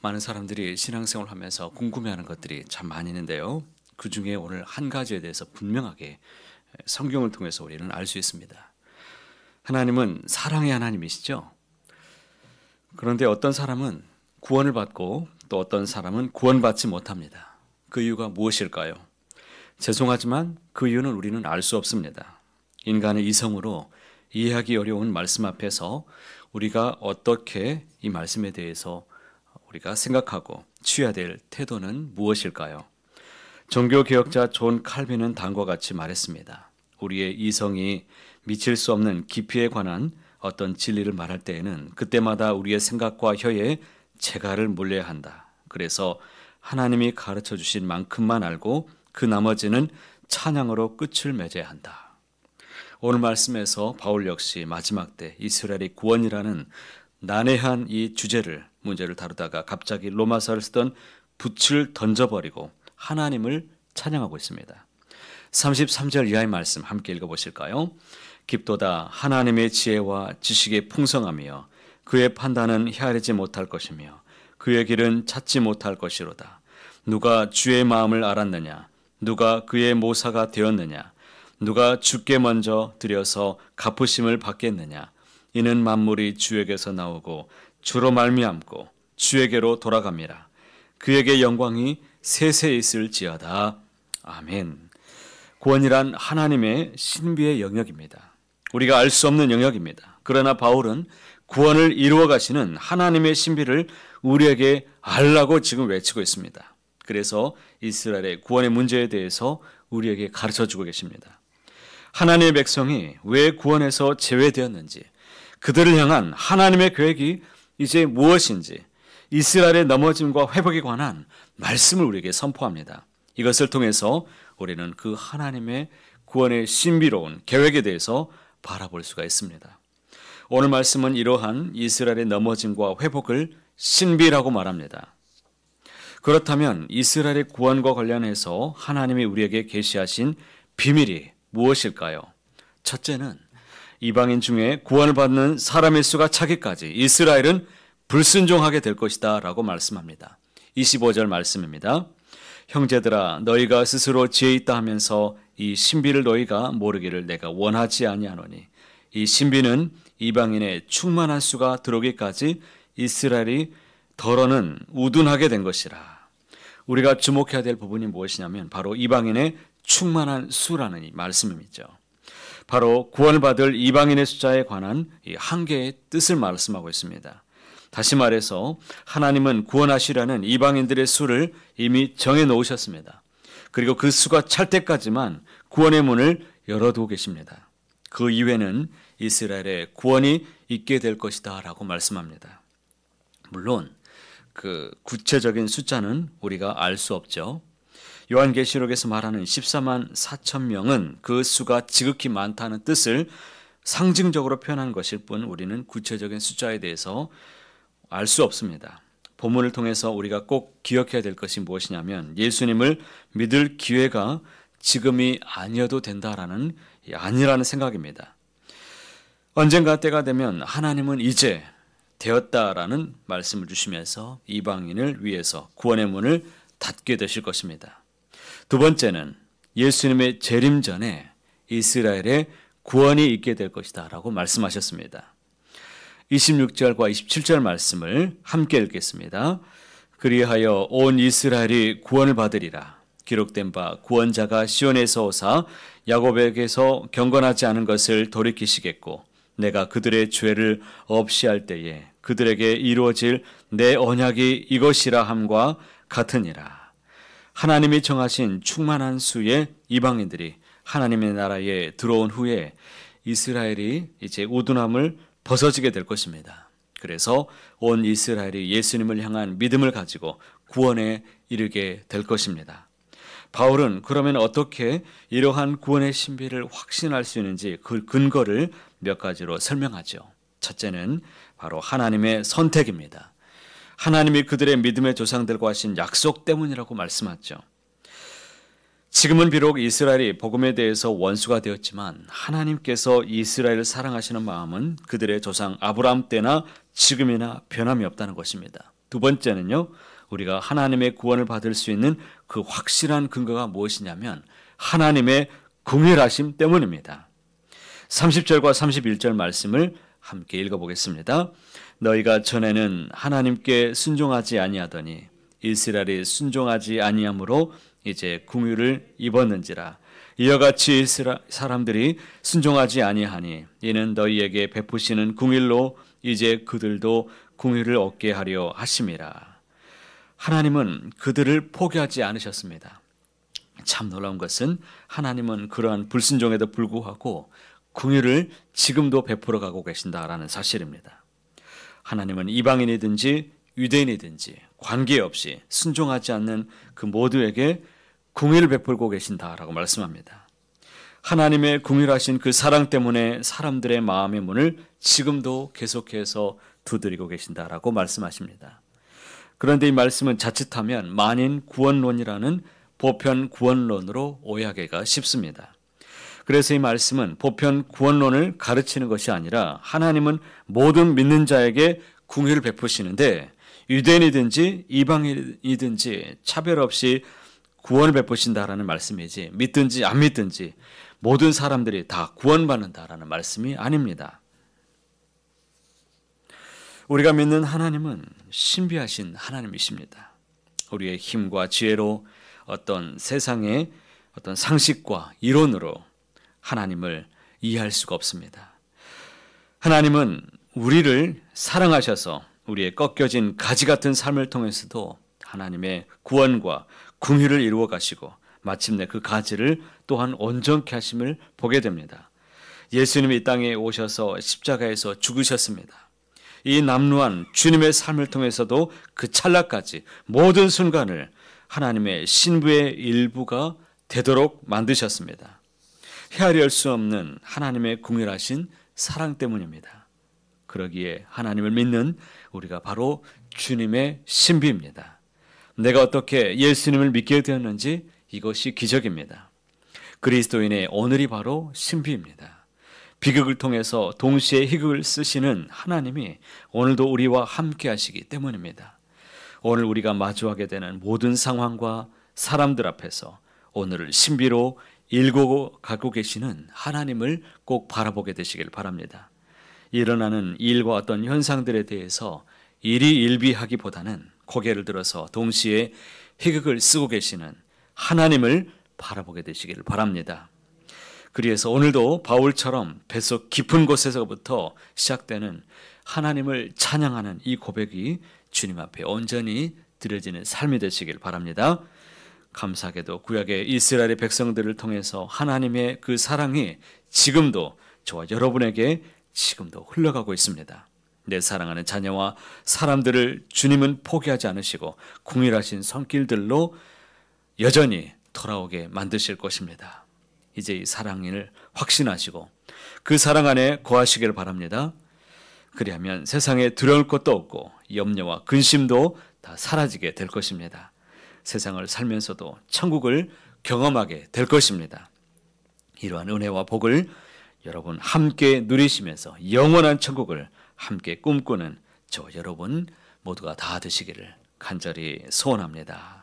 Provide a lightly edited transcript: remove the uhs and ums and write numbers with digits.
많은 사람들이 신앙생활을 하면서 궁금해하는 것들이 참 많이 있는데요. 그 중에 오늘 한 가지에 대해서 분명하게 성경을 통해서 우리는 알 수 있습니다. 하나님은 사랑의 하나님이시죠. 그런데 어떤 사람은 구원을 받고 또 어떤 사람은 구원받지 못합니다. 그 이유가 무엇일까요? 죄송하지만 그 이유는 우리는 알 수 없습니다. 인간의 이성으로 이해하기 어려운 말씀 앞에서 우리가 어떻게 이 말씀에 대해서 우리가 생각하고 취해야 될 태도는 무엇일까요? 종교개혁자 존 칼빈은 다음과 같이 말했습니다. 우리의 이성이 미칠 수 없는 깊이에 관한 어떤 진리를 말할 때에는 그때마다 우리의 생각과 혀에 재갈을 물려야 한다. 그래서 하나님이 가르쳐 주신 만큼만 알고 그 나머지는 찬양으로 끝을 맺어야 한다. 오늘 말씀에서 바울 역시 마지막 때 이스라엘의 구원이라는 난해한 이 문제를 다루다가 갑자기 로마서를 쓰던 붓을 던져버리고 하나님을 찬양하고 있습니다. 33절 이하의 말씀 함께 읽어보실까요? 깊도다 하나님의 지혜와 지식의 풍성하며 그의 판단은 헤아리지 못할 것이며 그의 길은 찾지 못할 것이로다. 누가 주의 마음을 알았느냐? 누가 그의 모사가 되었느냐? 누가 주께 먼저 드려서 갚으심을 받겠느냐? 이는 만물이 주에게서 나오고 주로 말미암고 주에게로 돌아갑니다. 그에게 영광이 세세 있을지어다. 아멘. 구원이란 하나님의 신비의 영역입니다. 우리가 알 수 없는 영역입니다. 그러나 바울은 구원을 이루어 가시는 하나님의 신비를 우리에게 알라고 지금 외치고 있습니다. 그래서 이스라엘의 구원의 문제에 대해서 우리에게 가르쳐주고 계십니다. 하나님의 백성이 왜 구원에서 제외되었는지, 그들을 향한 하나님의 계획이 이제 무엇인지, 이스라엘의 넘어짐과 회복에 관한 말씀을 우리에게 선포합니다. 이것을 통해서 우리는 그 하나님의 구원의 신비로운 계획에 대해서 바라볼 수가 있습니다. 오늘 말씀은 이러한 이스라엘의 넘어짐과 회복을 신비라고 말합니다. 그렇다면 이스라엘의 구원과 관련해서 하나님이 우리에게 계시하신 비밀이 무엇일까요? 첫째는 이방인 중에 구원을 받는 사람의 수가 차기까지 이스라엘은 불순종하게 될 것이다 라고 말씀합니다. 25절 말씀입니다. 형제들아 너희가 스스로 지혜 있다 하면서 이 신비를 너희가 모르기를 내가 원하지 아니하노니 이 신비는 이방인의 충만한 수가 들어오기까지 이스라엘이 더러는 우둔하게 된 것이라. 우리가 주목해야 될 부분이 무엇이냐면 바로 이방인의 충만한 수라는 이 말씀이죠. 바로 구원을 받을 이방인의 숫자에 관한 이 한계의 뜻을 말씀하고 있습니다. 다시 말해서 하나님은 구원하시려는 이방인들의 수를 이미 정해 놓으셨습니다. 그리고 그 수가 찰 때까지만 구원의 문을 열어두고 계십니다. 그 이후에는 이스라엘의 구원이 있게 될 것이다 라고 말씀합니다. 물론 그 구체적인 숫자는 우리가 알 수 없죠. 요한계시록에서 말하는 14만 4천 명은 그 수가 지극히 많다는 뜻을 상징적으로 표현한 것일 뿐 우리는 구체적인 숫자에 대해서 알 수 없습니다. 본문을 통해서 우리가 꼭 기억해야 될 것이 무엇이냐면 예수님을 믿을 기회가 지금이 아니어도 된다라는 아니라는 생각입니다. 언젠가 때가 되면 하나님은 이제 되었다라는 말씀을 주시면서 이방인을 위해서 구원의 문을 닫게 되실 것입니다. 두 번째는 예수님의 재림 전에 이스라엘의 구원이 있게 될 것이다 라고 말씀하셨습니다. 26절과 27절 말씀을 함께 읽겠습니다. 그리하여 온 이스라엘이 구원을 받으리라. 기록된 바 구원자가 시온에서 오사 야곱에게서 경건하지 않은 것을 돌이키시겠고 내가 그들의 죄를 없이 할 때에 그들에게 이루어질 내 언약이 이것이라 함과 같으니라. 하나님이 정하신 충만한 수의 이방인들이 하나님의 나라에 들어온 후에 이스라엘이 이제 우둔함을 벗어지게 될 것입니다. 그래서 온 이스라엘이 예수님을 향한 믿음을 가지고 구원에 이르게 될 것입니다. 바울은 그러면 어떻게 이러한 구원의 신비를 확신할 수 있는지 그 근거를 몇 가지로 설명하죠. 첫째는 바로 하나님의 선택입니다. 하나님이 그들의 믿음의 조상들과 하신 약속 때문이라고 말씀하죠. 지금은 비록 이스라엘이 복음에 대해서 원수가 되었지만 하나님께서 이스라엘을 사랑하시는 마음은 그들의 조상 아브라함 때나 지금이나 변함이 없다는 것입니다. 두 번째는요, 우리가 하나님의 구원을 받을 수 있는 그 확실한 근거가 무엇이냐면 하나님의 긍휼하심 때문입니다. 30절과 31절 말씀을 함께 읽어보겠습니다. 너희가 전에는 하나님께 순종하지 아니하더니 이스라엘이 순종하지 아니함으로 이제 긍휼을 입었는지라. 이와 같이 이스라엘 사람들이 순종하지 아니하니 이는 너희에게 베푸시는 긍휼로 이제 그들도 긍휼을 얻게 하려 하심이라. 하나님은 그들을 포기하지 않으셨습니다. 참 놀라운 것은 하나님은 그러한 불순종에도 불구하고 긍휼을 지금도 베풀어 가고 계신다라는 사실입니다. 하나님은 이방인이든지 유대인이든지 관계없이 순종하지 않는 그 모두에게 긍휼을 베풀고 계신다라고 말씀합니다. 하나님의 긍휼하신 그 사랑 때문에 사람들의 마음의 문을 지금도 계속해서 두드리고 계신다라고 말씀하십니다. 그런데 이 말씀은 자칫하면 만인 구원론이라는 보편 구원론으로 오해하기가 쉽습니다. 그래서 이 말씀은 보편 구원론을 가르치는 것이 아니라 하나님은 모든 믿는 자에게 긍휼을 베푸시는데 유대인이든지 이방인이든지 차별 없이 구원을 베푸신다라는 말씀이지 믿든지 안 믿든지 모든 사람들이 다 구원받는다라는 말씀이 아닙니다. 우리가 믿는 하나님은 신비하신 하나님이십니다. 우리의 힘과 지혜로 어떤 세상의 어떤 상식과 이론으로 하나님을 이해할 수가 없습니다. 하나님은 우리를 사랑하셔서 우리의 꺾여진 가지 같은 삶을 통해서도 하나님의 구원과 긍휼을 이루어 가시고 마침내 그 가지를 또한 온전케 하심을 보게 됩니다. 예수님이 이 땅에 오셔서 십자가에서 죽으셨습니다. 이 남루한 주님의 삶을 통해서도 그 찰나까지 모든 순간을 하나님의 신부의 일부가 되도록 만드셨습니다. 헤아릴 수 없는 하나님의 긍휼하신 사랑 때문입니다. 그러기에 하나님을 믿는 우리가 바로 주님의 신비입니다. 내가 어떻게 예수님을 믿게 되었는지 이것이 기적입니다. 그리스도인의 오늘이 바로 신비입니다. 비극을 통해서 동시에 희극을 쓰시는 하나님이 오늘도 우리와 함께 하시기 때문입니다. 오늘 우리가 마주하게 되는 모든 상황과 사람들 앞에서 오늘을 신비로 일구고 가고 계시는 하나님을 꼭 바라보게 되시길 바랍니다. 일어나는 일과 어떤 현상들에 대해서 일희일비하기보다는 고개를 들어서 동시에 희극을 쓰고 계시는 하나님을 바라보게 되시기를 바랍니다. 그래서 오늘도 바울처럼 뱃속 깊은 곳에서부터 시작되는 하나님을 찬양하는 이 고백이 주님 앞에 온전히 드려지는 삶이 되시길 바랍니다. 감사하게도 구약의 이스라엘의 백성들을 통해서 하나님의 그 사랑이 지금도 저와 여러분에게 지금도 흘러가고 있습니다. 내 사랑하는 자녀와 사람들을 주님은 포기하지 않으시고 긍휼하신 손길들로 여전히 돌아오게 만드실 것입니다. 이제 이 사랑을 확신하시고 그 사랑 안에 거하시길 바랍니다. 그리하면 세상에 두려울 것도 없고 염려와 근심도 다 사라지게 될 것입니다. 세상을 살면서도 천국을 경험하게 될 것입니다. 이러한 은혜와 복을 여러분 함께 누리시면서 영원한 천국을 함께 꿈꾸는 저 여러분 모두가 다 되시기를 간절히 소원합니다.